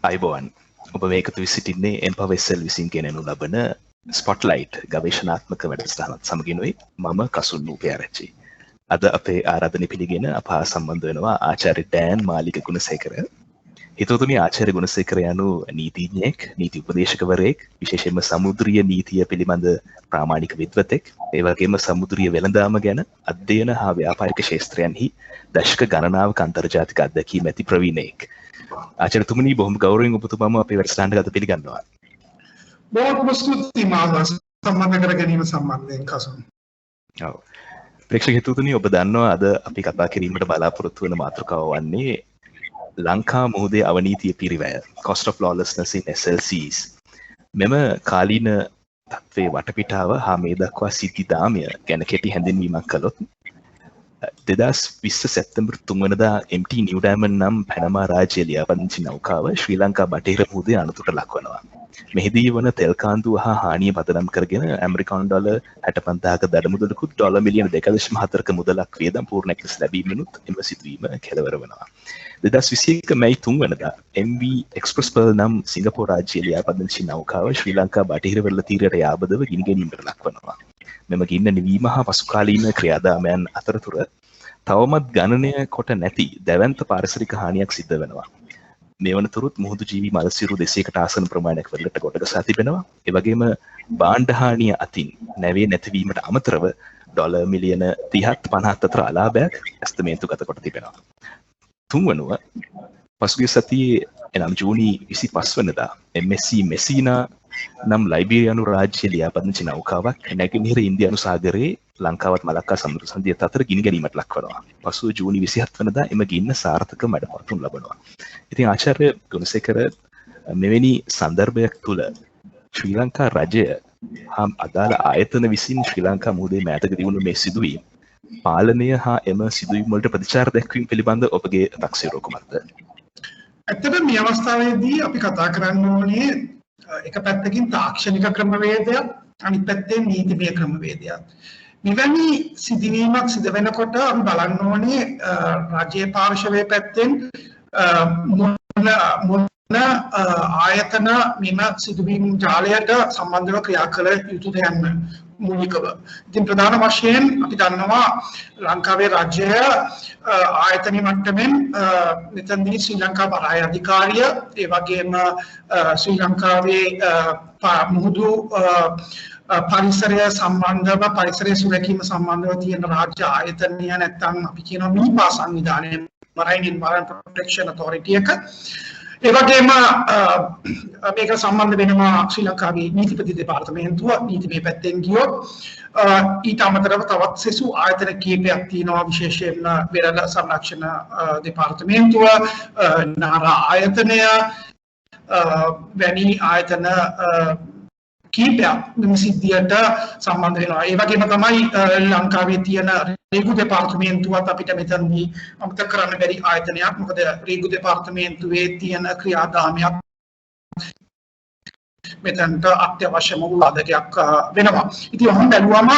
අයිබෝන් ඔබ මේකතු සිටින්නේ එම්පවෙස්සල් විසින් ගෙනනු ලබන ස්පොට්ලයිට් ගවේශනාත්මක වැඩසටහනත් සමගිනුයි මම කසුන් නූපයාරච්චි. අද අපේ ආරාධනය පිළිගෙන අප හා සම්බන්ධ වෙනවා ආචාර්ය ඩෑන් මාලික ගුණසේකර. හිතවතුනි ආචාර්ය ගුණසේකර යනු නීතිඥයෙක්, නීති උපදේශකවරයෙක්, විශේෂයෙන්ම සමුද්‍රීය නීතිය පිළිබඳ ප්‍රාමාණික විද්වතෙක්, ඒ වගේම සමුද්‍රීය වෙළඳාම ගැන අධ්‍යයන හා ව්‍යාපාරික ක්ෂේත්‍රයන්හි දශක ගණනාවක අන්තර්ජාතික අත්දැකීම් ඇති ප්‍රවීණයෙක්. ආචාර්යතුමනි බොහොම ගෞරවයෙන් ඔබතුමාම අපේ වැඩසටහනට ගත පිළිගන්නවා. බොහොම ස්තුතියි මානස සම්බන්ධ කර ගැනීම සම්බන්ධයෙන් කසුන්. ඔව්. ප්‍රේක්ෂක හිතවතුනි ඔබ දන්නවා අද අපි කතා කිරීමට බලාපොරොත්තු වන මාතෘකාව වන්නේ ලංකා මුහුදේ අවිනීතිය පිරිවැය, cost of lawlessness in SLCs. මෙම කාලීන තත්ත්වයේ වටපිටාව හා මේ දක්වා සිද්ධි දාමය ගැන කෙටි හැඳින්වීමක් කළොත් 2020 සැප්තැම්බර් 3 වෙනිදා MT New Diamond නම් පැනමා රාජ්‍ය ලියාපදිංචි නෞකාව ශ්‍රී ලංකා බටහිර මුහුදේ අනතුරට ලක්වනවා. මෙහිදී වන තෙල් කාන්දුව හා හානිය පදනම් කරගෙන ඇමරිකානු ඩොලර් 65ක දඩමුදලකුත් ඩොලර් මිලියන 2.4ක මුදලක් වියදම් පූර්ණ එක්ලස් ලැබීමනුත් එම සිදුවීම කෙලවර වෙනවා. 2021 මැයි 3 වෙනිදා MV Express Pearl නම් සිංගප්පූරු රාජ්‍ය ලියාපදිංචි නෞකාව ශ්‍රී ලංකා බටහිර වෙරළ තීරයට යාබදව ගිනි ගැනීමට ලක්වනවා. මෙම ගින්න නිවීම හා පසුකාලීන ක්‍රියාදාමයන් අතරතුර තවමත් ගණනය කොට නැති දැවැන්ත පාරිසරික හානියක් සිද්ධ වෙනවා. මේ වනතුරුත් මුහුදු ජීවි මල්සිරු 200කට ආසන ප්‍රමාණයක් වෙරළට ගොඩගසා තිබෙනවා. ඒ වගේම භාණ්ඩ හානිය අතින් නැවේ නැතිවීමට අමතරව ඩොලර් මිලියන 30ත් 50ත් අතර අලාභයක් ඇස්තමේන්තුගත කොට තිබෙනවා. තුන්වනුව පසුගිය සතියේ එනම් ජූනි 25 වෙනිදා MSC මෙසීනා නම් ලයිබීරියානු රාජ්‍ය ලියාපදිංචි නෞකාවක් නැගෙනහිර ඉන්දියානු සාගරයේ ලංකාවත් මලක්කා සමුද්‍ර සංධියත් අතර ගිනි ගැනීමට ලක්වනවා. පසුව ජූනි 27 වෙනිදා එම ගින්න සාර්ථක මැඩපවතුම් ලබනවා. ඉතින් ආචාර්ය ගුණසේකර මෙවැනි සංදර්භයක් තුළ ශ්‍රී ලංකා රජය හා අදාළ ආයතන විසින් ශ්‍රී ලංකා මුහුදේ මෑතකදී වුණු මේ සිදුවීම් පාලනය හා එම සිදුවීම් වලට ප්‍රතිචාර දැක්වීම පිළිබඳ ඔබගේ තක්සේරුව කුමක්ද? ඇත්තටම මේ අවස්ථාවේදී අපි කතා කරන්න ඕනේ එක පැත්තකින් තාක්ෂණික ක්‍රමවේදයක්, අනිත් පැත්තෙන් නීතිමය ක්‍රමවේදයක්. මෙවැනි සිදුවීමක් සිදු වෙනකොට අපි බලන්න ඕනේ රාජ්‍ය පාර්ශවයේ පැත්තෙන් මොන ආයතන මෙම සිදුවීම් ජාලයට සම්බන්ධව ක්‍රියා කළ යුතුද යන්න මූලිකව. ඉතින් ප්‍රධාන වශයෙන් අපි දන්නවා ලංකාවේ රාජ්‍යය ආයතන මට්ටමින් මෙතනදී ශ්‍රී ලංකා බරාය අධිකාරිය, ඒ වගේම ශ්‍රී ලංකාවේ මුහුදු පරිසරය සම්බන්ධව පරිසරය සුරැකීම සම්බන්ධව තියෙන රාජ්‍ය ආයතනය නැත්නම් අපි කියනවා මීපා සංවිධානය, Marine Environment Protection Authority එක. ඒ වගේම මේක සම්බන්ධ වෙනවා ශ්‍රී ලංකාවේ නීතිපති දෙපාර්තමේන්තුව නීතිමය පැත්තෙන් ගියොත් ඊට අමතරව තවත් සෙසු ආයතන කීපයක් තියෙනවා, විශේෂයෙන්ම වෙරළ සංරක්ෂණ දෙපාර්තමේන්තුව, නාරා ආයතනය වැනි ආයතන කීපයක් මෙම සිද්ධියට සම්බන්ධ වෙනවා. ඒ වගේම තමයි ලංකාවේ තියෙන රේගු දෙපාර්තමේන්තුවත් අපිට මෙතනදී අමතක කරන්න බැරි ආයතනයක්. මොකද රේගු දෙපාර්තමේන්තුවේ තියෙන ක්‍රියාදාමයක් මෙතනට අත්‍යවශ්‍යම උදාදකයක් වෙනවා. ඉතින් ඔහොම බැලුවම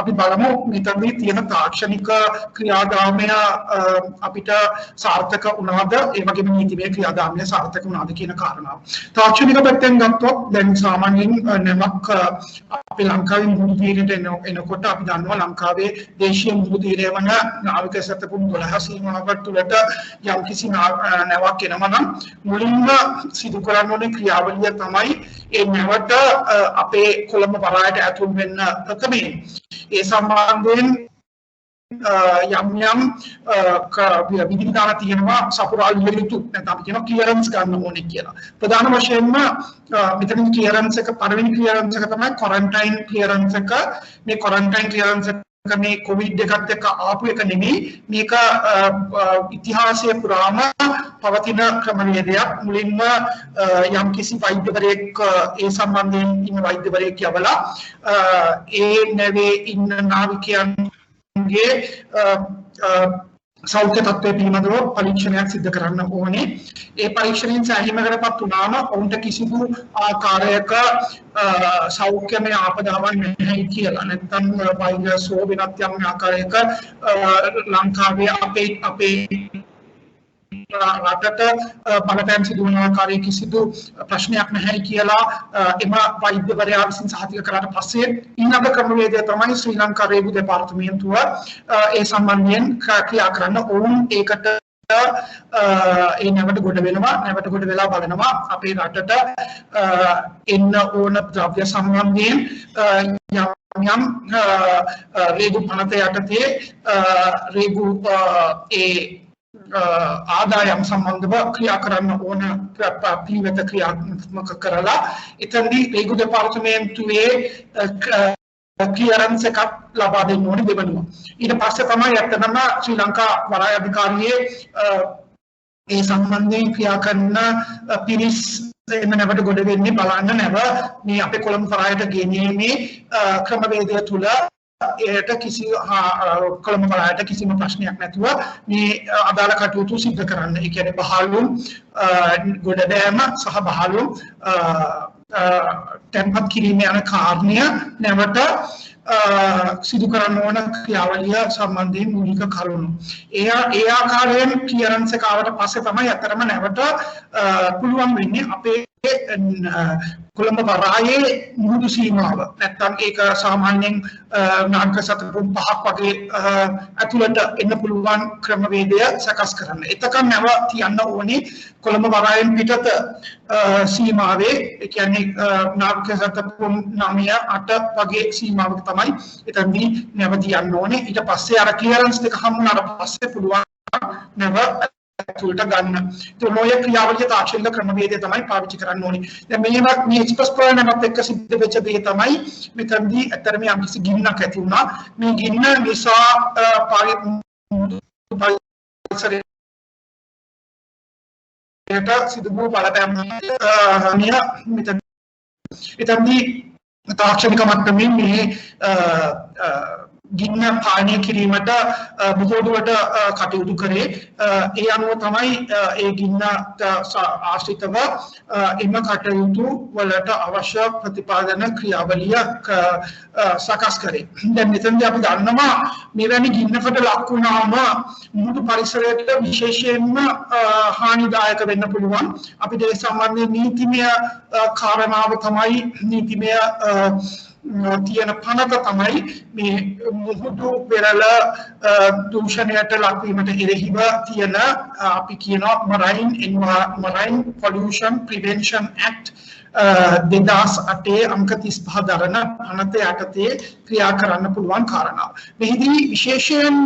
අපි බලමු මෙතනදී තියෙන තාක්ෂණික ක්‍රියාදාමය අපිට සාර්ථක වුණාද, ඒ වගේම නීතිමය ක්‍රියාදාමය සාර්ථක වුණාද කියන කාරණාව. තාක්ෂණික පැත්තෙන් ගත්තොත් දැන් සාමාන්‍යයෙන් නැවක් අපේ ලංකාවේ මුහුදු තීරයට එනකොට අපි දන්නවා ලංකාවේ දේශීය මුහුදු තීරය වන නාවික සැතපුම් 12 සීමාවක් තුළට යම්කිසි නැවක් එනවා නම් මුලින්ම සිදු කරන්න ඕනේ ක්‍රියාවලිය තමයි ඒ නැවට අපේ කොළඹ බරායට ඇතුල් වෙන්න ප්‍රථමයෙන් ඒ සම්බන්ධයෙන් යම් විධිවිධාන තියෙනවා සපුරාල් යුතු නැත්නම් අපි කියනවා ක්ලියරන්ස් ගන්න ඕනේ කියලා. ප්‍රධාන වශයෙන්ම මෙතන ක්ලියරන්ස් එක පළවෙනි ක්ලියරන්ස් එක තමයි ක්වොරන්ටයින් ක්ලියරන්ස් එක. මේ ක්වොරන්ටයින් ක්ලියරන්ස් එක මේ කොවිඩ් එකත් එක්ක ආපු එක නෙමෙයි. මේක ඉතිහාසයේ පුරාම පවතින ක්‍රමවේදයක්. මුලින්ම යම් කිසි වෛද්‍යවරයෙක් ඒ සම්බන්ධයෙන් ඉන්න වෛද්‍යවරයෙක් යවලා ඒ නැවේ ඉන්න නාවිකයන්ගේ සෞඛ්‍ය තත්ත්වය පිළිබඳව පරීක්ෂණයක් සිදු කරන්න ඕනේ. ඒ පරීක්ෂණයෙන් සෑහීමකටපත් වුණාම ඔවුන්ට කිසිදු ආකාරයක සෞඛ්‍යමය ආපදාවක් නැහැ කියලා. නැත්නම් වෛරස් හෝ වෙනත් යම් ආකාරයක ලංකාවේ අපේ රටට බලපෑම් සිදු වන ආකාරයේ කිසිදු ප්‍රශ්නයක් නැහැ කියලා එම වෛද්‍යවරයා විසින් සහතික කරාට පස්සේ ඊළඟ ක්‍රමවේදය තමයි ශ්‍රී ලංකා රේගු දෙපාර්තමේන්තුව ඒ සම්බන්ධයෙන් ක්‍රියා කරන්න ඕන් ඒකට ඒ නැවට ගොඩ වෙනවා නැවට ගොඩ වෙලා බලනවා අපේ රටට එන්න ඕන ද්‍රව්‍ය සම්බන්ධයෙන් යම් රේගු පනත යටතේ රේගු ඒ ආදායම් සම්බන්ධව ක්‍රියා කරන්න ඕන පිළිවෙත ක්‍රියාත්මක කරලා එතනදී රේගු දෙපාර්තමේන්තුවේ ක්ලියරන්ස් එකක් ලබා දෙන්න ඕනේ දෙවනුව. ඊට පස්සේ තමයි ඇත්තටම ශ්‍රී ලංකා වරාය අධිකාරියේ ඒ සම්බන්ධයෙන් ක්‍රියා කරන පිරිස් එන්න නැවට ගොඩ වෙන්නේ බලන්න නැව මේ අපේ කොළඹ වරායට ගෙනීමේ ක්‍රමවේදය තුල ඒට කිසි කොළඹ වරායට කිසිම ප්‍රශ්නයක් නැතුව මේ අදාළ කටයුතු සිදු කරන්න. ඒ කියන්නේ බහලුම් ගොඩදෑම සහ බහලුම් tempat kirimnya anak kaarnya නැවට සිදු කරන්න ඕන ක්‍රියාවලිය සම්බන්ධයෙන් මූලික කරුණු. ඒ ආකාරයෙන් ක්ලියරන්ස් එක ආවට පස්සේ තමයි අතරම නැවට පුළුවන් වෙන්නේ අපේ කොළඹ වරායේ මුහුදු සීමාව. නැත්තම් ඒක සාමාන්‍යයෙන් නාටක සතපුම් 5ක් වගේ ඇතුළට එන්න පුළුවන් ක්‍රමවේදය සකස් කරන්න. එතකන් නැව තියන්න ඕනේ කොළඹ වරායෙන් පිටත සීමාවේ ඒ කියන්නේ නාටක සතපුම් 9 8 වගේ සීමාවක තමයි එතනදී නැව තියන්න ඕනේ. ඊට පස්සේ අර ක්ලියරන්ස් දෙක හමු වුණාට පස්සේ පුළුවන් නැව ඇතුළට ගන්න. ඒ මොයේ ක්‍රියාවලිය තාක්ෂණික ක්‍රමවේදය තමයි පාවිච්චි කරන්න ඕනේ. දැන් මේ එක්ස්ප්‍රස් ප්‍රෝග්‍රෑම් එකත් එක්ක සිද්ධ වෙච්ච දේ තමයි මෙතනදී ඇත්තටම යම්කිසි ගින්නක් ඇති වුණා. මේ ගින්න නිසා පරිසරයට සිදු වූ බලපෑම් එතනදී තාක්ෂණික මට්ටමින් මේ ගින්න පාලනය කිරීමට බොහෝ දුරට කටයුතු කරේ. ඒ අනුව තමයි ඒ ගින්නට ආශ්‍රිතව එම කටයුතු වලට අවශ්‍ය ප්‍රතිපාදන ක්‍රියාවලිය සකස් කරේ. දැන් මෙතනදී අපි දන්නවා මෙවැනි ගින්නකට ලක් වුණාම මුහුදු පරිසරයට විශේෂයෙන්ම හානිදායක වෙන්න පුළුවන්. අපිට ඒ සම්බන්ධයෙන් නීතිමය කාරණාව තමයි නීතිමය තියෙන පනත තමයි මේ මුහුදු පෙරළ දූෂණයට ලක්වීමට එරෙහිව තියෙන අපි කියනවා Marine Pollution Prevention Act 2008 අංක 35 දරන පනත යටතේ ක්‍රියා කරන්න පුළුවන් කාරණාව. මෙහිදී විශේෂයෙන්ම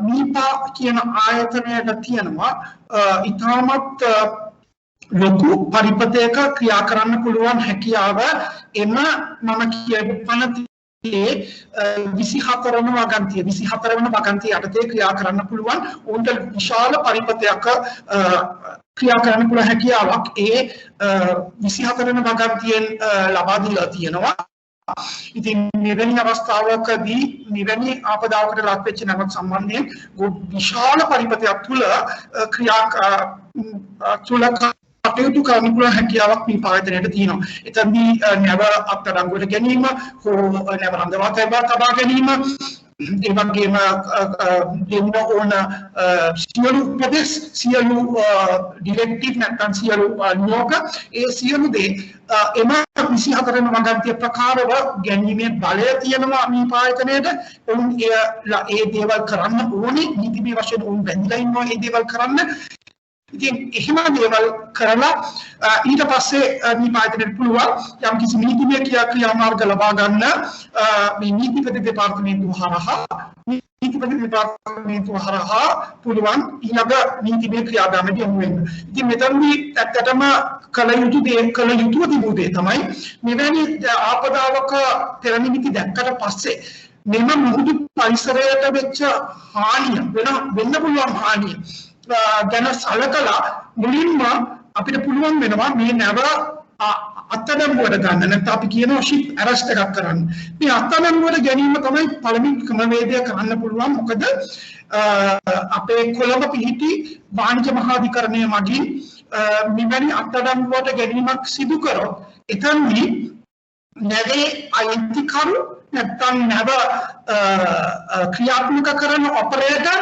මීපා කියන ආයතනයට තියෙනවා ඉතාමත් ලොකු පරිපතයක ක්‍රියා කරන්න පුළුවන් හැකියාව එම මම කියපු පනතේ 24 වන වගන්තිය යටතේ ක්‍රියා කරන්න පුළුවන් උන්ට විශාල පරිපතයක ක්‍රියා කරන්න පුළුවන් හැකියාවක් ඒ 24 වන වගන්තියෙන් ලබා දීලා තියෙනවා. ඉතින් මෙවැනි අවස්ථාවකදී මෙවැනි ආපදාවකට ලක් වෙච්ච නැවක් සම්බන්ධයෙන් විශාල පරිපතයක් තුල කටයුතු කරන්න පුළුවන් හැකියාවක් මේ පායතනයට තියෙනවා. එතනදී නැව අත්අඩංගුවට ගැනීම හෝ නැව රඳවා තබා ගැනීම ඒ වගේම දෙන්න ඕන සියලු උපදෙස් සියලු ඩිරෙක්ටිව් නැත්නම් සියලු නියෝග ඒ සියලු දේ එම 24 වෙනි වගන්තිය ප්‍රකාරව ගැනීමේ බලය තියෙනවා මේ පායතනයට. උන් ඒ දේවල් කරන්න ඕනේ නීතිමය වශයෙන් උන් බැඳලා ඉන්නවා ඒ දේවල් කරන්න. ඉතින් එහෙම දේවල් කරලා ඊට පස්සේ මේ පායතනයට පුළුවන් යම් කිසි නීතිමය ක්‍රියාමාර්ග ලබා ගන්න මේ නීතිපති දෙපාර්තමේන්තුව හරහා පුළුවන් ඊළඟ නීතිමය ක්‍රියාදාමයට යොමු වෙන්න. ඉතින් මෙතනදී ඇත්තටම කල යුතු තිබූ දේ තමයි මෙවැනි ආපදාවක පෙරනිමිති දැක්කට පස්සේ මෙම මුහුදු පරිසරයට වෙච්ච හානිය වෙන්න පුළුවන් හානිය ගැන සලකලා මුලින්ම අපිට පුළුවන් වෙනවා මේ නැව අත්අඩංගුවට ගන්න. නැත්නම් අපි කියනවා ship arrest එකක් කරන්න. මේ අත්අඩංගුවට ගැනීම තමයි පළමුව ක්‍රමවේදය කරන්න පුළුවන්. මොකද අපේ කොළඹ පිහිටි වාණිජ්‍ය මහාධිකරණය මගින් මෙවැනි අත්අඩංගුවට ගැනීමක් සිදු කරොත් එතනදී නැවේ අයිතිකරු නැත්නම් නැව ක්‍රියාත්මක කරන ඔපරේටර්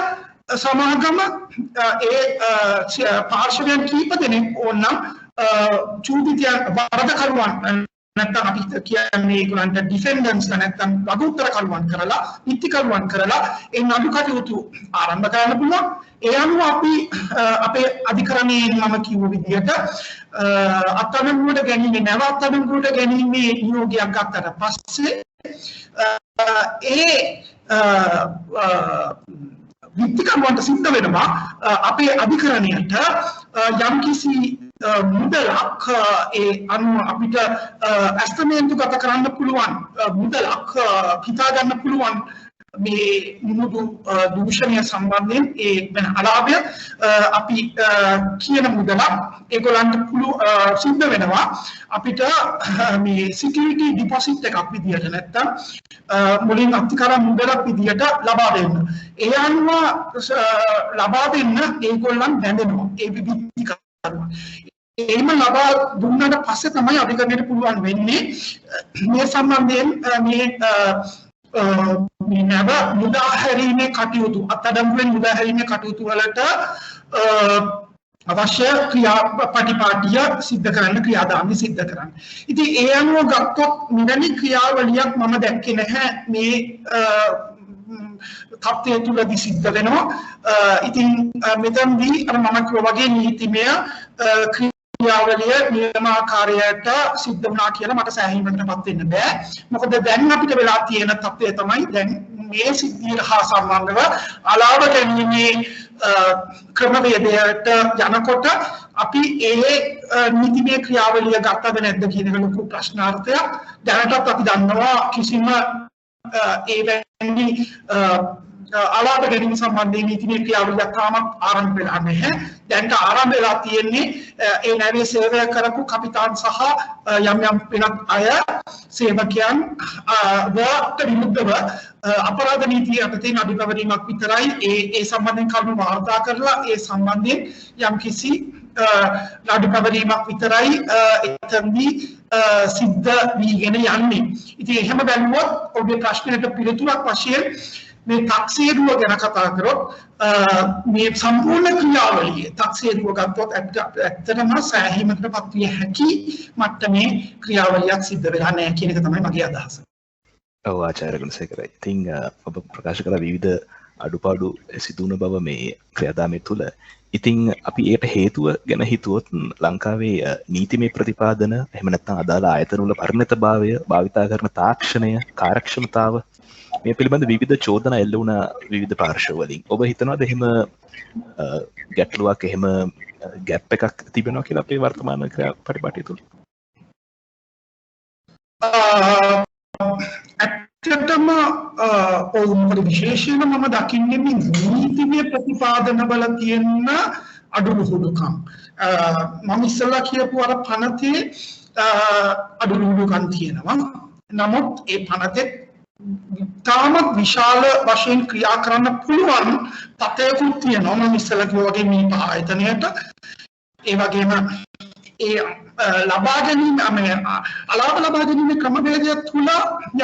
සමාගම ඒ පාර්ශවයන් කීප දෙනෙක් ඕනනම් චූදිතයන් වරදකරුවන් නැත්නම් අපි කියන්නේ ඒගොල්ලන්ට ඩිෆෙන්ඩන්ට්ස් නැත්නම් වගඋත්තරකරුවන් කරලා පිටිකරුවන් කරලා ඒ නඩු කටයුතු ආරම්භ කරන්න පුළුවන්. ඒ අනුව අපි අපේ අධිකරණයේ මම කිව්ව විදිහට අත්අඩංගුවට ගැනීම නැව අත්අඩංගුවට ගැනීමේ නියෝගයක් ගත්තට පස්සේ ඒ විත්තිකරුවන්ට සිද්ධ වෙනවා අපේ අධිකරණයට යම්කිසි මුදලක් ඒ අනුව අපිට ඇස්තමේන්තු ගත කරන්න පුළුවන් මුදලක් හිතා ගන්න පුළුවන් මේ මුදු දූෂණය සම්බන්ධයෙන් ඒ වෙන අලාභය අපි කියන මුදලක් ඒගොල්ලන්ට සිද්ධ වෙනවා අපිට මේ සිකියුරිටි ඩිපොසිට් එකක් විදියට නැත්තම් මුලින් අත්කරන මුදලක් විදියට ලබා දෙන්න. ඒ අනුව ලබා දෙන්න ඒගොල්ලන් බැඳෙනවා. ඒ විදිහට එහෙම ලබා දුන්නාට පස්සේ තමයි අධිකරණයට පුළුවන් වෙන්නේ මේ සම්බන්ධයෙන් මේ නව මුදා හැරීමේ කටයුතු අත්අඩංගුවෙන් මුදා හැරීමේ කටයුතු වලට අවශ්‍ය ක්‍රියාපටිපාටිය සිද්ධ කරන්න ක්‍රියාදාමය සිද්ධ කරන්න. ඉතින් ඒ අනුව ගත්තොත් මෙවැනි ක්‍රියාවලියක් මම දැක්කේ නැහැ මේ තත්ත්වය තුළදී සිද්ධ වෙනවා. ඉතින් මෙතනදී අර මම කිව්වා වගේ නීතිමය ක්‍රියාවලිය නියමාකාරයට සිද්ධ වුණා කියලා මට සෑහීමකටපත් වෙන්න බෑ. මොකද දැන් අපිට වෙලා තියෙන තත්ත්වය තමයි දැන් මේ සිද්ධිය හා සම්බන්ධව අලාභ ගැනීමේ ක්‍රමවේදයට යනකොට අපි ඒ නීතිමය ක්‍රියාවලිය ගත්තද නැද්ද කියන එක ලොකු ප්‍රශ්නාර්ථයක්. දැනටත් අපි දන්නවා කිසිම ඒ වැනි අලාභ ගැනීම සම්බන්ධයෙන් නීතිමය ක්‍රියාවලියක් තාමත් ආරම්භ වෙලා නැහැ. දැන් ආරම්භ වෙලා තියෙන්නේ ඒ නැවේ සේවය කරපු කපිතාන් සහ යම් යම් වෙනත් අය සේවකයන් වට විරුද්ධව අපරාධ නීතිය යටතේ නඩු පැවරීමක් විතරයි ඒ සම්බන්ධයෙන් කරුණු වාර්තා කරලා ඒ සම්බන්ධයෙන් යම් කිසි නඩු පැවරීමක් විතරයි එතනදී සිද්ධ වීගෙන යන්නේ. ඉතින් එහෙම බැලුවොත් ඔබේ ප්‍රශ්නයට පිළිතුරක් වශයෙන් මේ 탁සේරුව ගැන කතා කරොත් මේ සම්පූර්ණ ක්‍රියාවලිය 탁සේරුව ගත්තොත් ඇත්තටම සෑහීමකටපත් විය හැකි මට්ටමේ ක්‍රියාවලියක් සිද්ධ වෙලා නැහැ කියන එක තමයි මගේ අදහස. ඔව් ආචාර්ය ගුණසේකරයි. ඉතින් ඔබ ප්‍රකාශ කළ විවිධ අඩුපාඩු සිදුවන බව මේ ක්‍රියාදාමය තුළ. ඉතින් අපි ඒට හේතුව ගැන හිතුවොත් ලංකාවේ නීතිමය ප්‍රතිපාදන එහෙම නැත්නම් අදාළ ආයතන වල පරිණතභාවය, භාවිතා කරන තාක්ෂණය, කාර්යක්ෂමතාව මේ පිළිබඳ විවිධ චෝදනා එල්ල වුණ විවිධ පාර්ශ්ව වලින් ඔබ හිතනවාද එහෙම ගැටලුවක් එහෙම ගැප් එකක් තිබෙනවා කියලා අපේ වර්තමාන ක්‍රියාපටිපාටිය තුළ? ඇත්තටම ඔවුන් විශේෂයෙන්ම මම දකින්නේ මේ නීතිමය ප්‍රතිපාදන වල තියෙන අඩුලුහුඩුකම්. මම ඉස්සෙල්ලා කියපු අර පනතේ අඩුලුහුඩුකම් තියෙනවා. නමුත් ඒ පනතේ තාමත් විශාල වශයෙන් ක්‍රියා කරන්න පුළුවන් තත්ත්වයක් තියෙනවා. මම ඉස්සෙල්ලා කිව්වා වගේ මේ ආයතනයට ඒ වගේම ඒ ලබා ගැනීම අලාභ ලබා ගැනීම ක්‍රමවේදය තුළ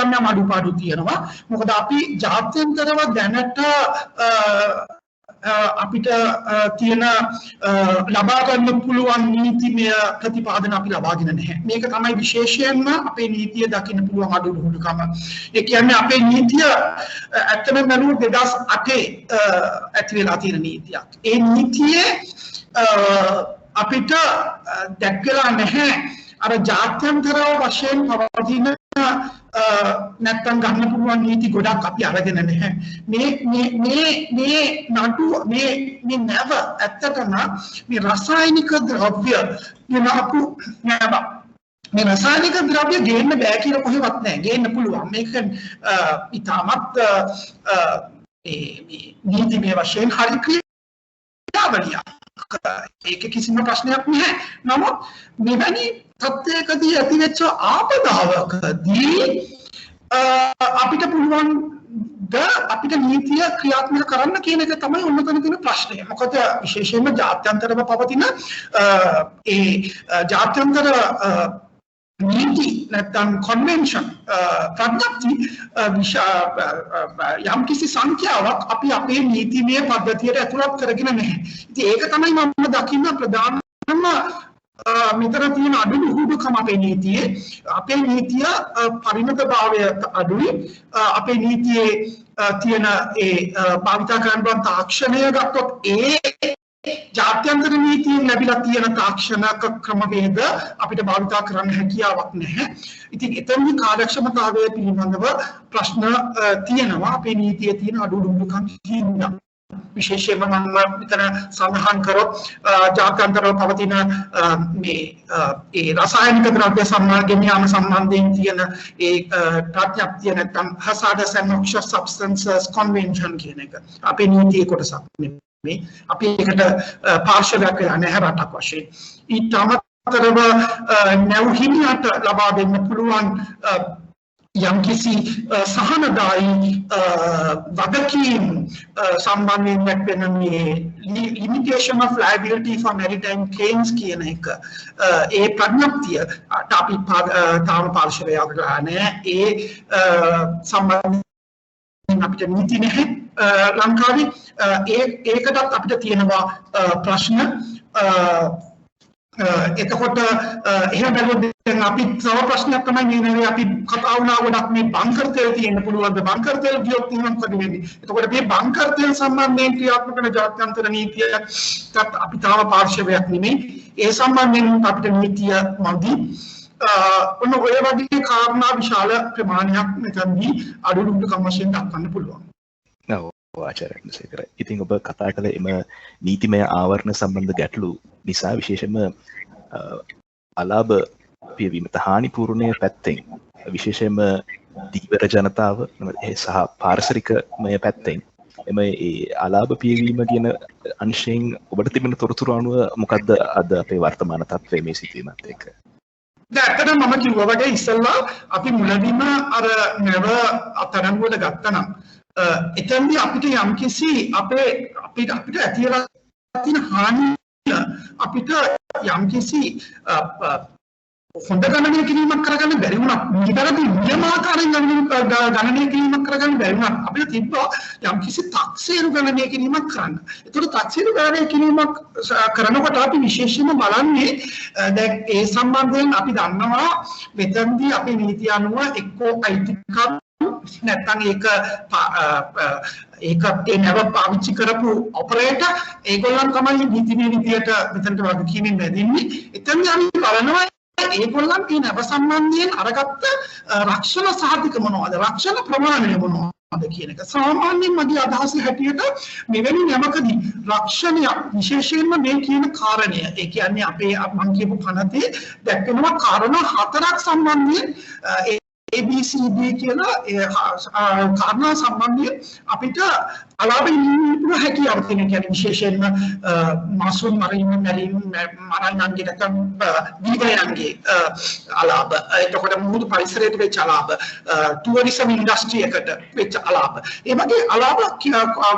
යම් යම් අඩුපාඩු තියෙනවා. මොකද අපි ජාත්‍යන්තරව දැනට අපිට තියෙන ලබා ගන්න පුළුවන් නීතිමය ප්‍රතිපාදන අපි ලබාගෙන නැහැ. මේක තමයි විශේෂයෙන්ම අපේ නීතිය දකින්න පුළුවන් අඩුපාඩුකම. ඒ කියන්නේ අපේ නීතිය ඇත්තම නළුව 2008 ඇති වෙලා තියෙන නීතියක්. ඒ නීතියේ අපිට දැක්කලා නැහැ අර ජාත්‍යන්තරව වශයෙන් පවතින නැත්තම් ගන්න පුළුවන් නීති ගොඩක් අපි අරගෙන නැහැ. මේ නඩු මේ නැව ඇත්තටම මේ රසායනික ද්‍රව්‍ය වෙනපු නැව. මේ රසායනික ද්‍රව්‍ය ගේන්න බෑ කියලා කොහෙවත් නැහැ. ගේන්න පුළුවන්. මේක ඉතාමත් නීතිමය වශයෙන් හරි ක්‍රියාවලියක්. ඒක කිසිම ප්‍රශ්නයක් නැහැ. නමුත් මෙවැනි තත්ත්වයකදී ඇතිවෙච්ච ආපදාවකදී අපිට පුළුවන් අපිට නීතිය ක්‍රියාත්මක කරන්න කියන එක තමයි උන්නතන තියෙන ප්‍රශ්නය. මොකද විශේෂයෙන්ම ජාත්‍යන්තරව පවතින ඒ ජාත්‍යන්තර नीति නැත්නම් කන්වෙන්ෂන් ප්‍රඥප්ති යම් කිසි සංඛ්‍යාවක් අපි අපේ නීතිමය පද්ධතියට ඇතුළත් කරගෙන නැහැ. ඉතින් ඒක තමයි මම දකින්න ප්‍රධානම මෙතන තියෙන අඩුලුහුඩුකම අපේ නීතියේ. අපේ නීතිය පරිණතභාවය අඩුයි. අපේ නීතියේ තියෙන ඒ භාවිත කරන බව තාක්ෂණය ගත්තොත් ඒ ජාත්‍යන්තර නීතියෙන් ලැබිලා තියෙන තාක්ෂණ ක්‍රමවේද අපිට භාවිත කරන්න හැකියාවක් නැහැ. ඉතින් එතනදී කාර්යක්ෂමතාවය පිළිබඳව ප්‍රශ්න තියෙනවා. අපේ නීතියේ තියෙන අඩුලුහුඩුකම් හින්දා. විශේෂයෙන්ම මම මෙතන සඳහන් කරොත් ජාත්‍යන්තරව පවතින මේ ඒ රසායනික ද්‍රව්‍ය සම්මාගමීම සම්බන්ධයෙන් තියෙන ඒ ප්‍රඥප්තිය නැත්නම් hazardous and noxious substances convention කියන එක අපේ නීතියේ කොටසක් නෙමෙයි. අපි ඒකට පාර්ශවයක් වෙලා නැහැ රටක් වශයෙන්. ඊට අමතරව නැවහිමියට ලබා දෙන්න පුළුවන් යම්කිසි සහනදායී වගකීම් සම්බන්ධයෙන් දැක්වෙන මේ limitation of liability for maritime claims කියන එක ඒ ප්‍රඥප්තිය අපි තාම පාර්ශවයක් නැහැ. ඒ සම්බන්ධයෙන් අපිට නීති නැහැ ලංකාවේ. ඒකටත් අපිට තියෙනවා ප්‍රශ්න. එතකොට එහෙම බැලුවොත් අපි තව ප්‍රශ්නයක් තමයි මේ අපි කතා වුණා ගොඩක් මේ බංකර් තෙල් තියෙන්න පුළුවන්ද බංකර් තෙල් ගියොත් එහෙනම් මොකද වෙන්නේ? එතකොට මේ බංකර් තෙල් සම්බන්ධයෙන් ක්‍රියාත්මක වෙන ජාත්‍යන්තර නීතියත් අපි තාම පාර්ශවයක් නෙමෙයි. ඒ සම්බන්ධයෙන් අපිට නීතිය මදි. ඔන්න ඔය වගේ කාරණා විශාල ප්‍රමාණයක් මෙතනදී අඩුලුහුඩුකම් වශයෙන් දක්වන්න පුළුවන්. ඔව් ආචාර්ය සේකර. ඉතින් ඔබ කතා කළ එම නීතිමය ආවරණ සම්බන්ධ ගැටලු නිසා විශේෂයෙන්ම අලාභ පියවීමට හානි පූර්ණය පැත්තෙන් විශේෂයෙන්ම දීවර ජනතාව සහ පාරිසරිකමය පැත්තෙන් එම ඒ අලාභ පියවීම කියන අංශයෙන් ඔබට තිබෙන තොරතුරු අනුව මොකද්ද අද අපේ වර්තමාන තත්ත්වය මේ සිටීමත් එක්ක? දැන් මම කිව්වා වගේ ඉස්සෙල්ලා අපි මුලදීම අර නැව අතරංගුවට ගත්තා නම් එතෙන්දී අපිට යම්කිසි අපිට ඇතිලා තියෙන හානිය අපිට යම්කිසි හොඳ ගණනය කිරීමක් කරගන්න බැරි වුණා. ඊටදී නියමාකාරයෙන් ගණනය කිරීමක් කරගන්න බැරි වුණා. අපිට තිබ්බා යම්කිසි තක්සේරු ගණනය කිරීමක් කරන්න. ඒතකොට තක්සේරු ගණනය කිරීමක් කරනකොට අපි විශේෂයෙන්ම බලන්නේ දැන් ඒ සම්බන්ධයෙන් අපි දන්නවා මෙතනදී අපේ නීතිය අනුව එක්කෝ අයිතිකම් නැත්නම් ඒක ඒ නැව පාවිච්චි කරපු ඔපරේටර් ඒගොල්ලන් තමයි නීතිමය විදියට මෙතනට වගකීමෙන් වැදෙන්නේ. එතනදී අපි බලනවා ඒගොල්ලන් මේ නැව සම්බන්ධයෙන් අරගත්ත රක්ෂණ සාධක මොනවද? රක්ෂණ ප්‍රමාණය මොනවද කියන එක. සාමාන්‍යයෙන් මගේ අදහස හැටියට මෙවැනි නැමකදී රක්ෂණය විශේෂයෙන්ම මේ කියන කාරණය ඒ කියන්නේ අපේ මම කියපු පනතේ දැක්වෙනවා කාරණා 4ක් සම්බන්ධයෙන් ABCD කියලා කාරණා සම්බන්ධයෙන් අපිට අලාභ ඉල්ලීමේ හැකියාව තියෙන කියන්නේ විශේෂයෙන්ම මාසුන් මරණයන්ගේ නැත්නම් දීවයන්ගේ අලාභ එතකොට මුහුදු පරිසරයට වෙච්ච අලාභ ටුවරිසම් ඉන්ඩස්ට්‍රි එකට වෙච්ච අලාභ ඒ වගේ අලාභ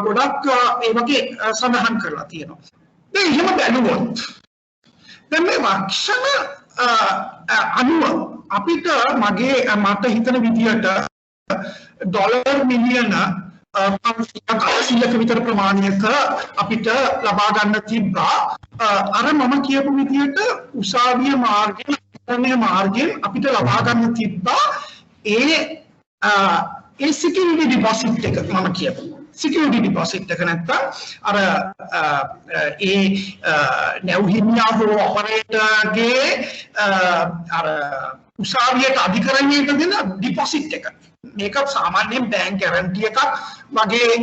ගොඩක් ඒ වගේ සඳහන් කරලා තියෙනවා. දැන් එහෙම බැලුවොත් දැන් මේ වක්ෂණ අනුව අපිට මට හිතන විදියට ඩොලර් මිලියන 500ක විතර ප්‍රමාණයක අපිට ලබා ගන්න තිබ්බා. අර මම කියපු විදියට උසාවිය මාර්ගයෙන් අපිට ලබා ගන්න තිබ්බා ඒ security deposit එක මම කියපු security deposit එක නැත්තම් අර ඒ නැවහිමියා හෝ ඔපරේටර්ගේ අර උසාවියට අධිකරණයට දෙන ඩිපොසිට් එක. මේක සාමාන්‍යයෙන් බැංක් ගැරන්ටි එකක් වගේ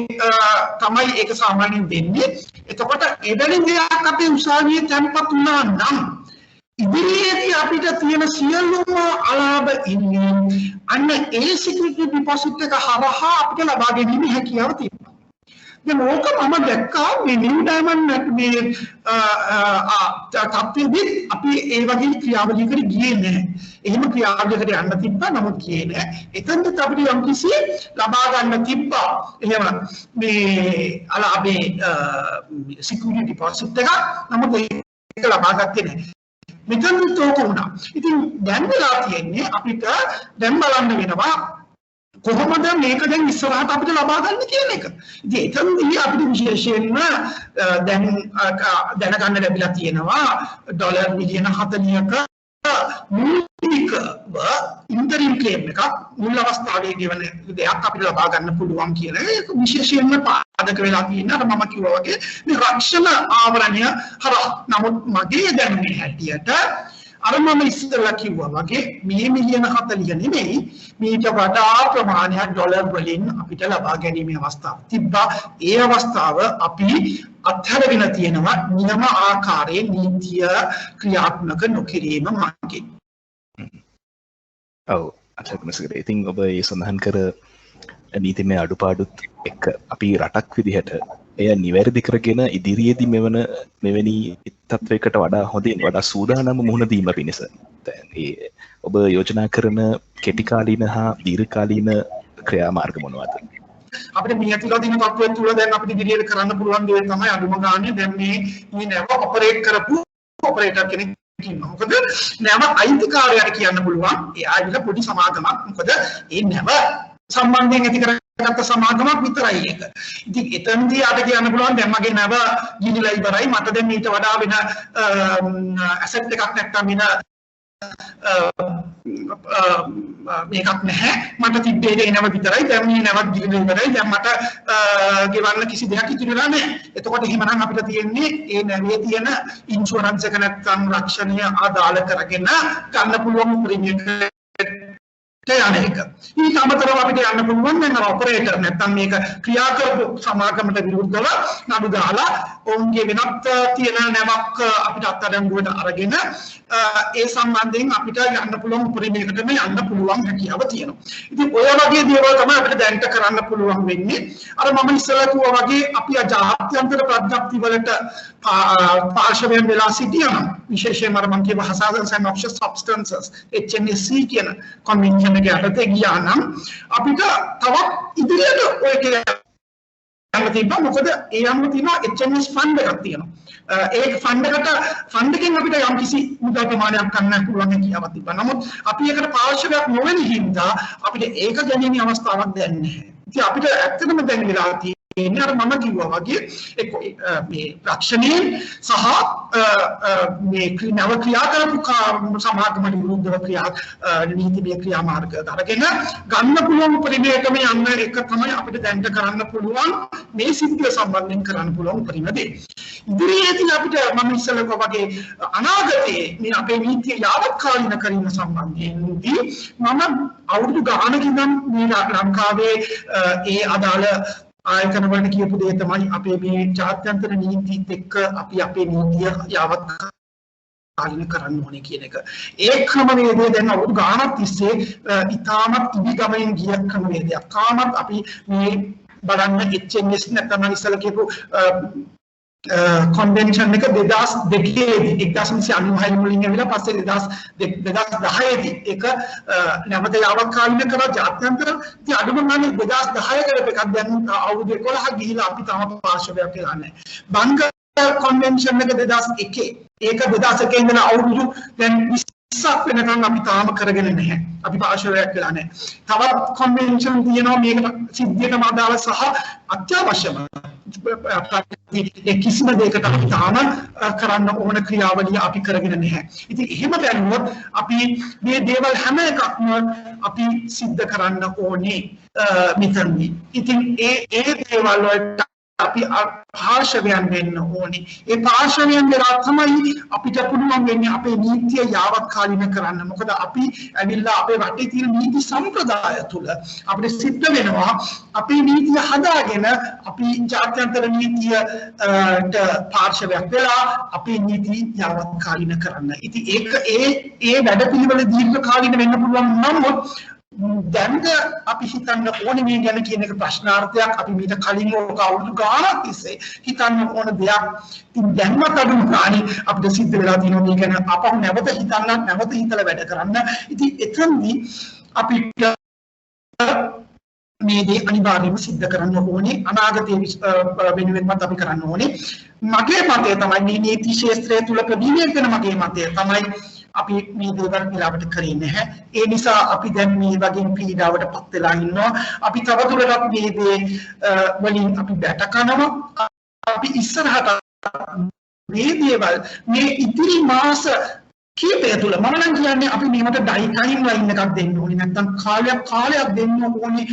තමයි ඒක සාමාන්‍යයෙන් දෙන්නේ. එතකොට එවැනි දෙයක් අපේ උසාවියේ තැන්පත් වුණා නම් ඉදිරියේදී අපිට තියෙන සියලුම අලාභ ඉන්නේ අන්න ඒ සිකියුරිටි ඩිපොසිට් එක හරහා අපිට ලබා ගැනීමේ හැකියාව තියෙනවා. දැන් ඕක මම දැක්කා මේ නිව් ඩයමන්ඩ් මේ තත්ත්වෙදී අපි ඒ වගේ ක්‍රියාවලියකට ගියේ නැහැ. එහෙම ක්‍රියාවලියකට යන්න තිබ්බා නමුත් ගියේ නැහැ. එතනත් අපිට යම්කිසි ලබා ගන්න තිබ්බා. එහෙම මේ අලාභේ සිකියුරිටි ඩිපොසිට් එක නමුත් ඒක ලබා ගත්තේ නැහැ. මෙතනත් ඕක වුණා. ඉතින් දැන් වෙලා තියෙන්නේ අපිට දැන් බලන්න වෙනවා කොහොමද මේක දැන් ඉස්සරහට අපිට ලබා ගන්න කියන එක. ඉතින් එතනදී අපිට විශේෂයෙන්ම දැන් දැනගන්න ලැබිලා තියෙනවා ඩොලර් මිලියන 40ක මූලිකව ඉන්ටරිම් ක්ලේම් එකක් මුල් අවස්ථාවේ ගෙවන දෙයක් අපිට ලබා ගන්න පුළුවන් කියලා. ඒක විශේෂයෙන්ම පාදක වෙලා තියෙනවා. මම කිව්වා වගේ මේ රක්ෂණ ආවරණය හරහා. නමුත් මගේ දැනුමේ හැටියට අර මම ඉස්සෙල්ලා කිව්වා වගේ මේ මිලියන 40 නෙමෙයි මීට වඩා ප්‍රමාණයක් ඩොලර් වලින් අපිට ලබා ගැනීමේ අවස්ථාවක් තිබ්බා. ඒ අවස්ථාව අපි අත්හැරගෙන තියෙනවා නියම ආකාරයේ නීතිය ක්‍රියාත්මක නොකිරීම මගින්. ඔව් අත්හැරගෙන ඉතින් ඔබ ඒ සඳහන් කර නීතිමය අඩුපාඩුත් එක්ක අපි රටක් විදිහට එය නිවැරදි කරගෙන ඉදිරියේදී මෙවැනි තත්වයකට වඩා හොඳින් වඩා සූදානම්ව මුහුණ දීම පිණිස ඔබ යෝජනා කරන කෙටි කාලීන හා දීර්ඝකාලීන ක්‍රියාමාර්ග මොනවාද? අපිට මේ ඇතුළත දින තත්ත්වය තුල දැන් අපිට ඉදිරියට කරන්න පුළුවන් දේ තමයි අඳුම ගන්න දැන් මේ නැව ඔපරේට් කරපු ඔපරේටර් කෙනෙක් ඉන්නවා. මොකද නැව අයිතිකාරයාට කියන්න පුළුවන් එයා ඉන්න පොඩි සමාගමක්. මොකද ඒ නැව සම්බන්ධයෙන් ඇති කරගත්ත සමාගමක් විතරයි ඒක. ඉතින් එතනදී ආට කියන්න පුළුවන් දැන් මගේ නැව ගිනිලා ඉවරයි මට දැන් ඊට වඩා වෙන ඇසෙට් එකක් නැත්තම් වෙන මේකක් නැහැ මට තිබ්බේ ඒ නැව විතරයි දැන් මේ නැවත් ගිනිලා ඉවරයි දැන් මට ගෙවන්න කිසි දෙයක් ඉතුරු වෙලා නැහැ. එතකොට එහෙමනම් අපිට තියෙන්නේ ඒ නැවේ තියෙන ඉන්ෂුරන්ස් එක නැත්තම් රක්ෂණය ආදාළ කරගෙන ගන්න පුළුවන් ප්‍රීමියම් ඊට අමතරව අපිට යන්න පුළුවන් දැන් ඔපරේටර් නැත්තම් මේක ක්‍රියා කරපු සමාගමට විරුද්ධව නඩු දාලා ඔවුන්ගේ වෙනත් තියෙන නැවක් අපිට අත්අඩංගුවට අරගෙන ඒ සම්බන්ධයෙන් අපිට යන්න පුළුවන් උපරිමයකටම යන්න පුළුවන් හැකියාව තියෙනවා. ඉතින් ඔය වගේ දේවල් තමයි අපිට දැනට කරන්න පුළුවන් වෙන්නේ. අර මම ඉස්සෙල්ලා කිව්වා වගේ අපි ජාත්‍යන්තර ප්‍රඥප්ති වලට පාර්ශවයෙන් වෙලා සිටිනවා. විශේෂයෙන්ම අර මම කියව hazardous and noxious substances HNSC කියන කන්වෙන්ෂන් යටතේ ගියා නම් අපිට තවත් ඉදිරියට ඔය යන්න තිබ්බා. මොකද ඒ අනුව තියෙනවා HMS ෆන්ඩ් එකක් තියෙනවා. ඒ ෆන්ඩ් එකෙන් අපිට යම් කිසි මුදල් ප්‍රමාණයක් ගන්න පුළුවන් හැකියාවක් තිබ්බා. නමුත් අපි ඒකට පාර්ශවයක් නොවන හින්දා අපිට ඒක ගැනීමේ අවස්ථාවක් දැන් නැහැ. ඉතින් අපිට ඇත්තටම දැන් වෙලා තියෙන්නේ අර මම කිව්වා වගේ මේ රක්ෂණයෙන් සහ මේ නව ක්‍රියා කරපු සමාගමට විරුද්ධව නීතිමය ක්‍රියාමාර්ග අරගෙන ගන්න පුළුවන් උපරිමයටම යන්න එක තමයි අපිට දැනට කරන්න පුළුවන් මේ සිද්ධිය සම්බන්ධයෙන් කරන්න පුළුවන් උපරිම දේ. ඉදිරියේදී අපිට මම ඉස්සෙල්ලා වගේ අනාගතයේ මේ අපේ නීතිය යාවත්කාලින කිරීම සම්බන්ධයෙන්දී මම අවුරුදු ගානකින් නම් මේ ලංකාවේ ඒ අදාළ ආයතන වලට කියපු දේ තමයි අපේ මේ ජාත්‍යන්තර නීතිත් එක්ක අපි අපේ නීතිය යාවත්කාලින කරන්න ඕනේ කියන එක. ඒ ක්‍රමවේදය දැන් අවුරුදු ගානක් තිස්සේ ඉතාමත් ඉදිගමෙන් ගිය ක්‍රමවේදයක්. තාමත් අපි මේ බලන්න HMS නැත්නම් ඉස්සෙල්ලා කියපු කන්වෙන්ෂන් එක 2002 දී 1996 මුලින් ඇවිල්ලා පස්සේ 2010 දී ඒක නැවත යාවත්කාලින කරා ජාත්‍යන්තර. ඉතින් අඩුම ගානේ 2010 කරපු එකක් දැන් අවුරුදු 11ක් ගිහිලා අපි තාම පාර්ශවයක් වෙලා නැහැ. බංග කන්වෙන්ෂන් එක 2001 ඒක 2001 ඉඳලා අවුරුදු දැන් 20ක් වෙනකන් අපි තාම කරගෙන නැහැ. අපි පාර්ශවයක් වෙලා නැහැ. තවත් කන්වෙන්ෂන් තියෙනවා මේක සිද්ධියටම අදාළ සහ අත්‍යවශ්‍යම කිසිම දෙයකට අපි තාම කරන්න ඕන ක්‍රියාවලිය අපි කරගෙන නැහැ. ඉතින් එහෙම දැනුවොත් අපි මේ දේවල් හැම එකක්ම අපි සිද්ධ කරන්න ඕනේ මෙතනදී. ඉතින් ඒ දේවල් වලට අපි පාර්ශවයන් වෙන්න ඕනේ. ඒ පාර්ශවයන් වෙලා තමයි අපිට පුළුවන් වෙන්නේ අපේ නීතිය යාවත්කාලින කරන්න. මොකද අපි ඇවිල්ලා අපේ රටේ තියෙන නීති සම්ප්‍රදාය තුල අපිට සිද්ධ වෙනවා අපේ නීතිය හදාගෙන අපි ජාත්‍යන්තර නීතියට පාර්ශවයක් වෙලා අපේ නීති යාවත්කාලින කරන්න. ඉතින් ඒක ඒ වැඩපිළිවෙල දීර්ඝකාලීන වෙන්න පුළුවන් නමුත් දැන් අපි හිතන්න ඕනේ මේ ගැන කියන එක ප්‍රශ්නාර්ථයක්. අපි මීට කලින් ඕක අවුරුදු ගානක් තිස්සේ හිතන්න ඕන දෙයක්. ඉතින් දැන්වත් අඩුම ගානේ අපිට සිද්ධ වෙලා තියෙනවා මේ ගැන අපහු නැවත හිතලා වැඩ කරන්න. ඉතින් එතනදී අපිට මේ දේ අනිවාර්යයෙන්ම සිද්ධ කරන්න ඕනේ අනාගතයේ වෙනුවෙන්මත් අපි කරන්න ඕනේ මගේ මතය තමයි මේ නීති ශාස්ත්‍රය තුල ප්‍රවීණ වෙන මගේ මතය තමයි අපි මේ දේවල් පිළිවෙලට කරේ නැහැ ඒ නිසා අපි දැන් මේ වගේ පීඩාවට පත් වෙලා ඉන්නවා අපි තවදුරටත් මේ දේ වලින් අපි බැට කනවා අපි ඉස්සරහට මේ දේවල් මේ ඉතිරි මාස කීපය තුළ මම නම් කියන්නේ අපි මේකට ටයිම් ලයින් එකක් දෙන්න ඕනේ නැත්නම් කාලයක් දෙන්න ඕනේ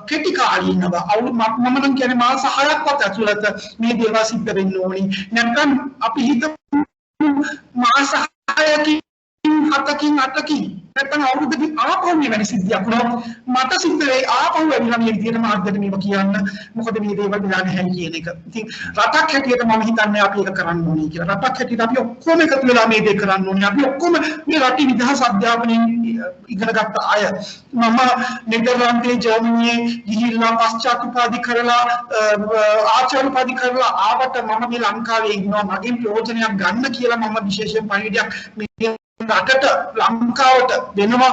කෙටි කාලීනව මම නම් කියන්නේ මාස 6ක්වත් ඇතුළත මේ දේවල් සිද්ධ වෙන්න ඕනේ නැත්නම් අපි හිතමු මාස 6කින් 7කින් 8කින් නැත්නම් අවුරුද්දකින් ආපහු මෙවැනි සිද්ධියක් වුණොත් මට සිද්ධ වෙයි ආපහු වෙනවා මේ විදිහට මාර්ගයට මේව කියන්න මොකද මේ දේවල් විලා නැහැ කියන එක. ඉතින් රටක් හැටියට මම හිතන්නේ අපි ඒක කරන්න ඕනේ කියලා. රටක් හැටියට අපි ඔක්කොම එකතු වෙලා මේ දේ කරන්න ඕනේ. අපි ඔක්කොම මේ රටේ නිදහස් අධ්‍යාපනයෙන් ඉගෙනගත්ත අය. මම නෙදර්ලන්තයේ ජර්මනියේ ගිහිල්ලා පශ්චාත් උපාධි කරලා ආචාර්ය උපාධි කරලා ආවට මම මේ ලංකාවේ ඉන්නවා. මගෙන් ප්‍රයෝජනයක් ගන්න කියලා මම විශේෂයෙන් පණිවිඩයක් මේ රටට ලංකාවට දෙනවා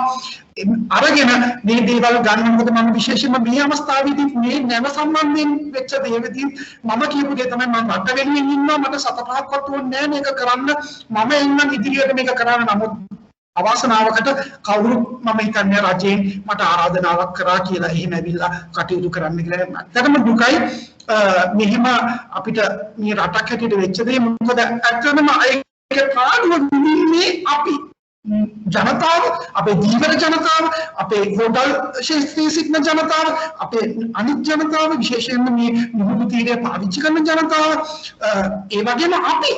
අරගෙන මේ දේවල් ගන්න මොකද මම විශේෂයෙන්ම මේ අවස්ථාවේදී මේ නැව සම්බන්ධයෙන් වෙච්ච දේවදී මම කියපු දේ තමයි මම රට වෙනුවෙන් ඉන්නවා මට සතපහක්වත් ඕනේ නැහැ මේක කරන්න මම එන්නම් ඉදිරියට මේක කරන්න නමුත් අවාසනාවකට කවුරු මම හිතන්නේ රජයෙන් මට ආරාධනාවක් කරා කියලා එහෙම ඇවිල්ලා කටයුතු කරන්න කියලා ඇත්තටම දුකයි මෙහෙම අපිට මේ රටක් හැටියට වෙච්ච දේ මොකද ඇත්තටම ඒක පාඩුව නින්නේ අපි ජනතාව අපේ ජීවන ජනතාව අපේ හෝටල් ශාස්ත්‍රීය සිටින ජනතාව අපේ අනිත් ජනතාව විශේෂයෙන්ම මේ මුහුදු තීරය පාවිච්චි කරන ජනතාව ඒ වගේම අපි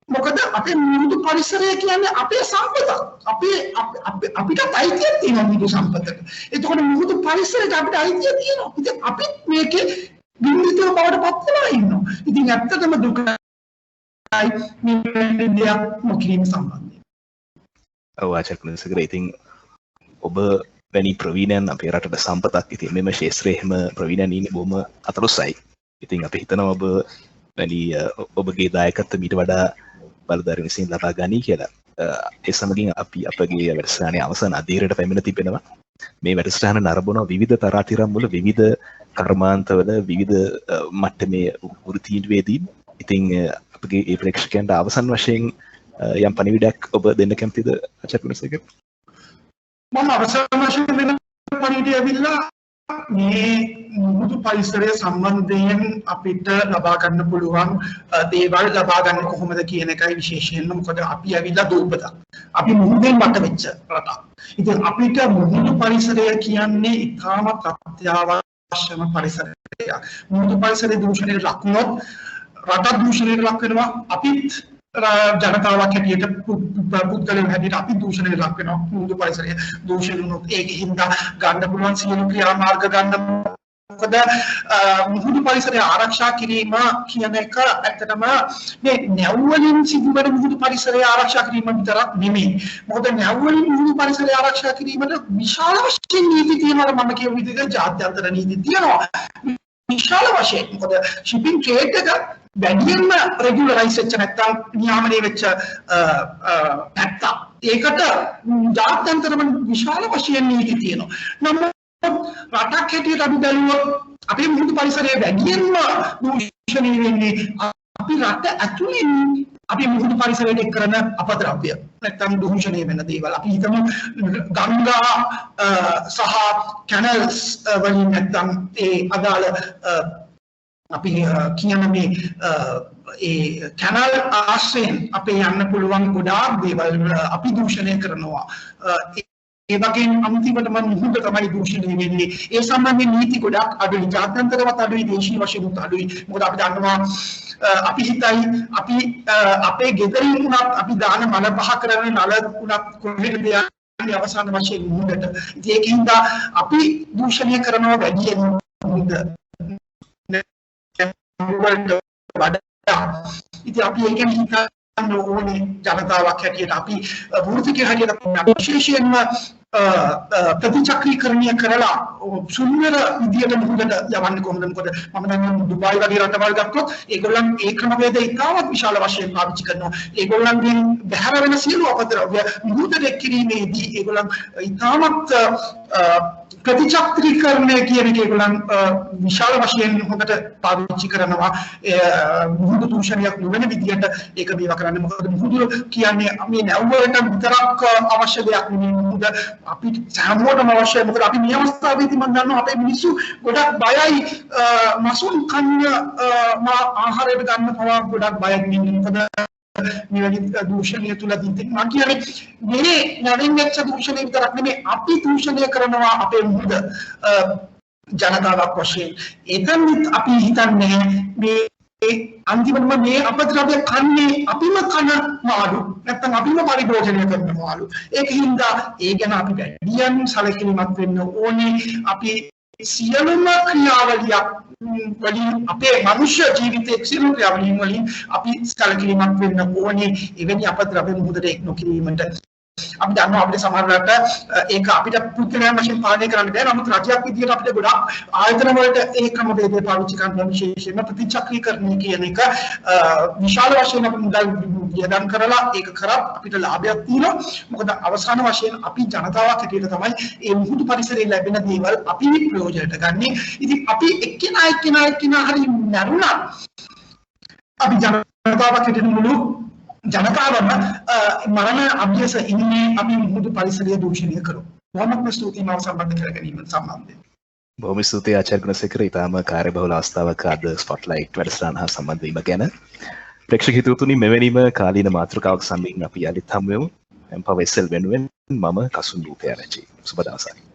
මොකද අපේ මුහුදු පරිසරය කියන්නේ අපේ සම්පත අපිට අයිතියක් තියෙනවා මුහුදු සම්පතට එතකොට මුහුදු පරිසරයට අපිට අයිතියක් තියෙනවා ඉතින් අපි මේකේ විඳිතව බවට පත් වෙලා ඉන්නවා ඉතින් ඇත්තටම දුකයි මේ දෙයක් මොකක්ද සම්බන්ධයි ආචාර්යකනසකර ඉතින් ඔබ වැනි ප්‍රවීණයන් අපේ රටට සම්පතක් ඉතින් මෙම ශාස්ත්‍රයේ හැම ප්‍රවීණයන් ඉන්නේ බොහොම අතලොස්සයි. ඉතින් අපි හිතනවා ඔබ වැනි ඔබගේ දායකත්වය මීට වඩා බලධාරීන් විසින් ලබා ගනී කියලා. ඒ සමගින් අපි අපගේ වැඩසටහනේ අවසන් අධීරයට පැමිණ තිබෙනවා. මේ වැඩසටහන නරඹන විවිධ තරාතිරම් වල විවිධ කර්මාන්තවල විවිධ මට්ටමේ වෘත්තීන්වේදී ඉතින් අපගේ ඒ ප්‍රේක්ෂකයන්ට අවසන් වශයෙන් යම් පණිවිඩයක් ඔබ දෙන්න කැමතිද ආචාර්යකනසකර? මම අවසන් වශයෙන් දෙන පණිවිඩය ඇවිල්ලා මේ මුහුදු පරිසරය සම්බන්ධයෙන් අපිට ලබා ගන්න පුළුවන් දේවල් ලබා ගන්න කොහොමද කියන එකයි විශේෂයෙන්ම මොකද අපි ඇවිල්ලා දූපතක්. අපි මුහුදෙන් වට වෙච්ච රටක්. ඉතින් අපිට මුහුදු පරිසරය කියන්නේ ඉතාමත් අත්‍යවශ්‍යම පරිසරයක්. මුහුදු පරිසරයේ දූෂණයට ලක් වුණොත් රට දූෂණයට ලක් වෙනවා. අපිත් ජනතාවක් හැටියට පුද්ගලයන් හැටියට අපි දූෂණයට ලක් වෙනවා මුහුදු පරිසරය දූෂණය වුණොත් ඒකෙන් ගන්න පුළුවන් සියලු ක්‍රියාමාර්ග ගන්න මොකද මුහුදු පරිසරය ආරක්ෂා කිරීම කියන එක ඇත්තටම මේ නැව් වලින් සිදුවන මුහුදු පරිසරය ආරක්ෂා කිරීම විතරක් නෙමෙයි මොකද නැව් වලින් මුහුදු පරිසරය ආරක්ෂා කිරීමට විශාල වශයෙන් නීති තියෙනවා මම කියපු විදිහට ජාත්‍යන්තර නීති තියෙනවා විශාල වශයෙන් මොකද shipping trade එක වැඩියෙන්ම රෙගුලරයිස් වෙච්ච නැත්නම් නියාමනය වෙච්ච නැත්නම් ඒකට ජාත්‍යන්තරම විශාල වශයෙන් නීති තියෙනවා. නමුත් රටක් හැටියට අපි බැලුවොත් අපේ මුහුදු පරිසරයේ වැඩියෙන්ම දූෂණය වෙන්නේ අපි රට ඇතුළේ අපි මුහුදු පරිසරයට කරන අපද්‍රව්‍ය නැත්නම් දූෂණය වෙන දේවල් අපි හිතමු ගංගා සහ කැනල්ස් වලින් නැත්නම් ඒ අදාළ අපි කියන මේ ඒ කැනල් ආශ්‍රයෙන් අපේ යන්න පුළුවන් ගොඩාක් දේවල් අපි දූෂණය කරනවා ඒ වගේම අන්තිමටම මුහුද තමයි දූෂණය වෙන්නේ ඒ සම්බන්ධයෙන් නීති ගොඩාක් අඩුයි ජාත්‍යන්තරවත් අඩුයි දේශීය වශයෙන් අඩුයි මොකද අපි දන්නවා අපි හිතයි අපි අපේ ගෙදරින් උනත් අපි දාන මල පහ කරන නල උනත් කොහෙද යන්නේ අවසාන වශයෙන් මුහුදට ඒකින්ද අපි දූෂණය කරනවා වැඩියෙන් මුහුද ඉතින් අපි ඒකෙන් හිතන්න ඕනේ ජනතාවක් හැටියට අපි වෘත්තිකයෙක් හැටියට විශේෂයෙන්ම ප්‍රතිචක්‍රීකරණය කරලා සුන්දර විදියට මුහුදට යවන්න කොහොමද මොකද මම දැන් දුබායි වගේ රටවල් ගත්තොත් ඒගොල්ලන් ඒ ක්‍රමවේද ඉතාමත් විශාල වශයෙන් පාවිච්චි කරනවා ඒගොල්ලන්ගෙන් බැහැර වෙන සියලු අපද්‍රව්‍ය මුහුදට එක්කිරීමේදී ඒගොල්ලන් ඉතාමත් ප්‍රතිචක්‍රීකරණය කියන එක ඒගොල්ලන් විශාල වශයෙන් හොඳට පාවිච්චි කරනවා මුහුදු දූෂණයක් නොවන විදියට ඒක මේවා කරන්නේ මොකද මුහුදු කියන්නේ මේ නැව්වලට විතරක් අවශ්‍ය දෙයක් නෙමෙයි මුහුද අපි හැමෝටම අවශ්‍යයි මොකද අපි මේ අවස්ථාවේදී මම දන්නවා අපේ මිනිස්සු ගොඩක් බයයි මසුන් කන්න ආහාරයට ගන්න පවා ගොඩක් බයක් ඉන්නේ මොකද මෙවැනි දූෂණය තුලදී මම කියන්නේ මේ නවින් වෙච්ච දූෂණය විතරක් නෙමෙයි අපි දූෂණය කරනවා අපේ මුහුද ජනතාවක් වශයෙන් එතනත් අපි හිතන්නේ මේ අන්තිමටම මේ අපද්‍රව්‍ය කන්නේ අපිම කන මාළු නැත්නම් අපිම පරිභෝජනය කරන මාළු ඒකින්ද ඒ ගැන අපි වැඩියෙන් සැලකිලිමත් වෙන්න ඕනේ අපි සියලුම ක්‍රියාවලියක් වලින් අපේ මනුෂ්‍ය ජීවිතයේ සියලු ක්‍රියාවලින් වලින් අපි සැලකිලිමත් වෙන්න ඕනේ එවැනි අපද්‍රව්‍ය මුහුදට එක් නොකිරීමට අපි දන්නවා අපිට සමහරවිට ඒක අපිට පුද්ගලයන් වශයෙන් පාලනය කරන්න බෑ නමුත් රජයක් විදියට අපිට ගොඩක් ආයතන වලට ඒ ක්‍රම වේදේ පාවිච්චි කරන්න විශේෂයෙන්ම ප්‍රතිචක්‍රීකරණය කියන එක විශාල වශයෙන් අපි මුදල් වියදම් කරලා ඒක කරත් අපිට ලාභයක් තියෙනවා මොකද අවසාන වශයෙන් අපි ජනතාවක් හැටියට තමයි මේ මුහුදු පරිසරයේ ලැබෙන දේවල් අපි ප්‍රයෝජනට ගන්නෙ ඉතින් අපි එක්කෙනා හරි නරුණා අපි ජනතාවක් හැටියට මුළු ජනතාවම මරණ අභ්‍යස ඉන්නේ අපි මුහුදු පරිසරය දූෂණය කරමු. බොහොම ස්තුතියි මාව සම්බන්ධ කරගැනීම සම්බන්ධයෙන්. බොහොම ස්තුතියි ආචාර්ය ගුණසේකර ඊටාම කාර්යබහුල අවස්ථාවක අද ස්පොට්ලයිට් වැඩසටහන හා සම්බන්ධ වීම ගැන. ප්‍රේක්ෂක හිතවතුනි මෙවැනිම කාලීන මාතෘකාවක් සම්බන්ධයෙන් අපි යලිත් හමු වෙමු. එම්පවර් වෙනුවෙන් මම කසුන් රූපය රචි. සුබ දවසක්.